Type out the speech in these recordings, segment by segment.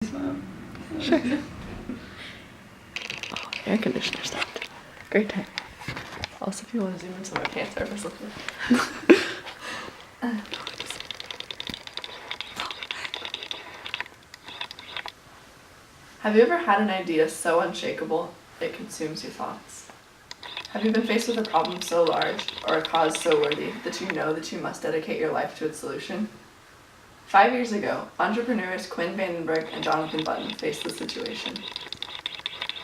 Sure. Oh, air conditioner stopped. Great time. Also, if you want to zoom into my pants, I was looking. Have you ever had an idea so unshakable it consumes your thoughts? Have you been faced with a problem so large or a cause so worthy that you know that you must dedicate your life to its solution? 5 years ago, entrepreneurs Quinn Vandenberg and Jonathan Button faced this situation.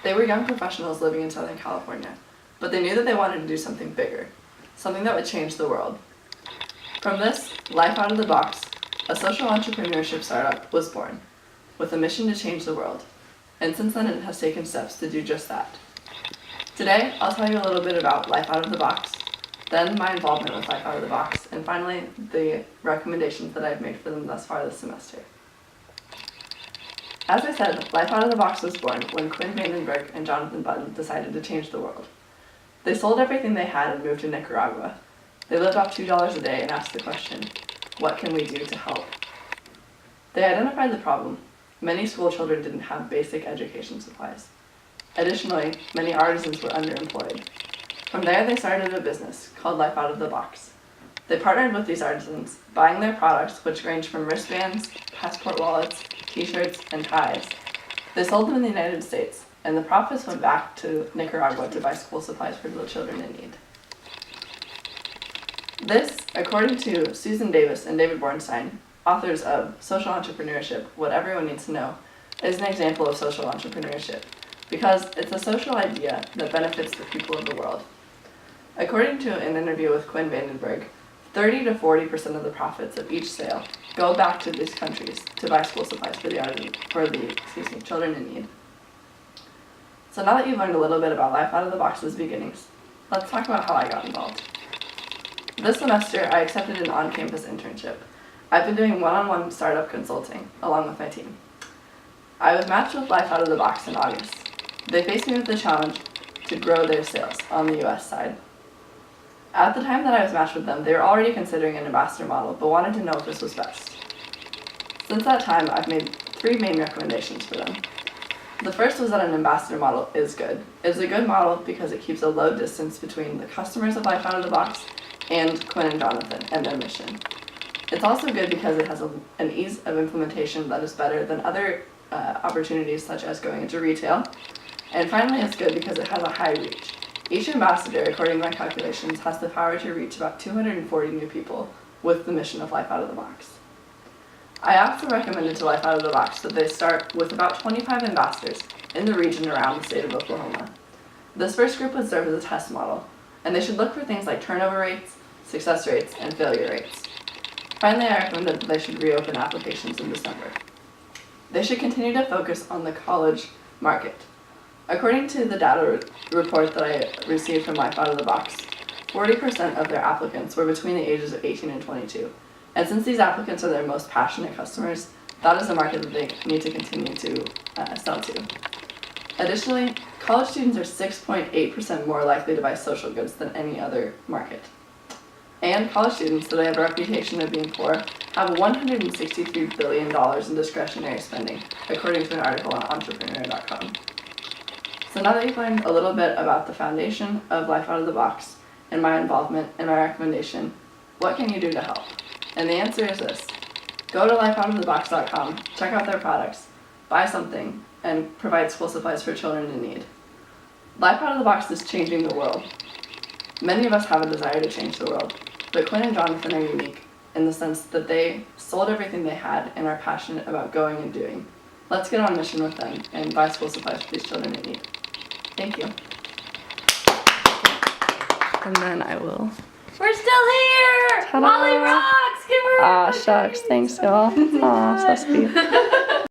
They were young professionals living in Southern California, but they knew that they wanted to do something bigger, something that would change the world. From this, Life Out of the Box, a social entrepreneurship startup, was born, with a mission to change the world, and since then it has taken steps to do just that. Today, I'll tell you a little bit about Life Out of the Box, then my involvement with Life Out of the Box, and finally, the recommendations that I've made for them thus far this semester. As I said, Life Out of the Box was born when Quinn Vandenberg and Jonathan Button decided to change the world. They sold everything they had and moved to Nicaragua. They lived off $2 a day and asked the question, what can we do to help? They identified the problem. Many school children didn't have basic education supplies. Additionally, many artisans were underemployed. From there, they started a business called Life Out of the Box. They partnered with these artisans, buying their products, which range from wristbands, passport wallets, t-shirts, and ties. They sold them in the United States, and the profits went back to Nicaragua to buy school supplies for the children in need. This, according to Susan Davis and David Bornstein, authors of Social Entrepreneurship, What Everyone Needs to Know, is an example of social entrepreneurship, because it's a social idea that benefits the people of the world. According to an interview with Quinn Vandenberg, 30 to 40% of the profits of each sale go back to these countries to buy school supplies for the children in need. So now that you've learned a little bit about Life Out of the Box's beginnings, let's talk about how I got involved. This semester, I accepted an on-campus internship. I've been doing one-on-one startup consulting along with my team. I was matched with Life Out of the Box in August. They faced me with the challenge to grow their sales on the US side. At the time that I was matched with them, they were already considering an ambassador model, but wanted to know if this was best. Since that time, I've made 3 main recommendations for them. The first was that an ambassador model is good. It's a good model because it keeps a low distance between the customers of Life Out of the Box and Quinn and Jonathan and their mission. It's also good because it has an ease of implementation that is better than other opportunities such as going into retail. And finally, it's good because it has a high reach. Each ambassador, according to my calculations, has the power to reach about 240 new people with the mission of Life Out of the Box. I also recommended to Life Out of the Box that they start with about 25 ambassadors in the region around the state of Oklahoma. This first group would serve as a test model, and they should look for things like turnover rates, success rates, and failure rates. Finally, I recommended that they should reopen applications in December. They should continue to focus on the college market. According to the data report that I received from Life Out of the Box, 40% of their applicants were between the ages of 18 and 22. And since these applicants are their most passionate customers, that is a market that they need to continue to sell to. Additionally, college students are 6.8% more likely to buy social goods than any other market. And college students, though they have a reputation of being poor, have $163 billion in discretionary spending, according to an article on entrepreneur.com. So now that you've learned a little bit about the foundation of Life Out of the Box and my involvement and my recommendation, what can you do to help? And the answer is this. Go to lifeoutofthebox.com, check out their products, buy something, and provide school supplies for children in need. Life Out of the Box is changing the world. Many of us have a desire to change the world, but Quinn and Jonathan are unique in the sense that they sold everything they had and are passionate about going and doing. Let's get on mission with them and buy school supplies for these children in need. Thank you. And then I will. We're still here! Ta-da! Molly rocks! Give her a Aw, shucks. Thanks, y'all. Aw, so sweet.